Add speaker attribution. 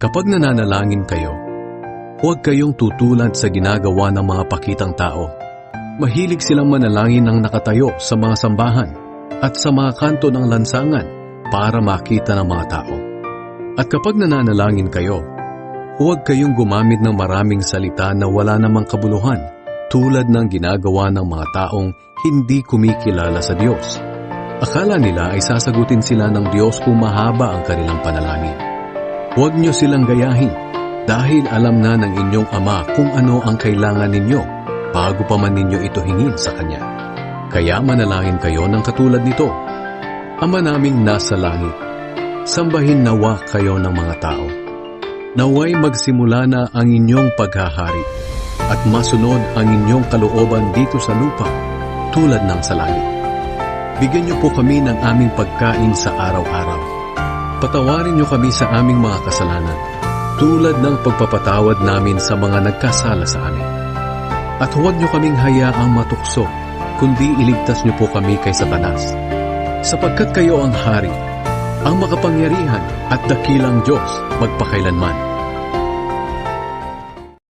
Speaker 1: Kapag nananalangin kayo, huwag kayong tutulad sa ginagawa ng mga pakitang tao. Mahilig silang manalangin ng nakatayo sa mga sambahan at sa mga kanto ng lansangan para makita ng mga tao. At kapag nananalangin kayo, huwag kayong gumamit ng maraming salita na wala namang kabuluhan tulad ng ginagawa ng mga taong hindi kumikilala sa Diyos. Akala nila ay sasagutin sila ng Diyos kung mahaba ang kanilang panalangin. Huwag niyo silang gayahin dahil alam na ng inyong Ama kung ano ang kailangan ninyo bago pa man ninyo ito hingin sa Kanya. Kaya manalangin kayo ng katulad nito. Ama naming nasa langit, sambahin nawa kayo ng mga tao. Naway magsimula na ang inyong paghahari at masunod ang inyong kalooban dito sa lupa tulad ng sa langit. Bigyan niyo po kami ng aming pagkain sa araw-araw. Patawarin niyo kami sa aming mga kasalanan, tulad ng pagpapatawad namin sa mga nagkasala sa amin. At huwag niyo kaming hayaang matukso, kundi iligtas niyo po kami kay Satanas. Sapagkat kayo ang hari, ang makapangyarihan at dakilang Diyos magpakailanman.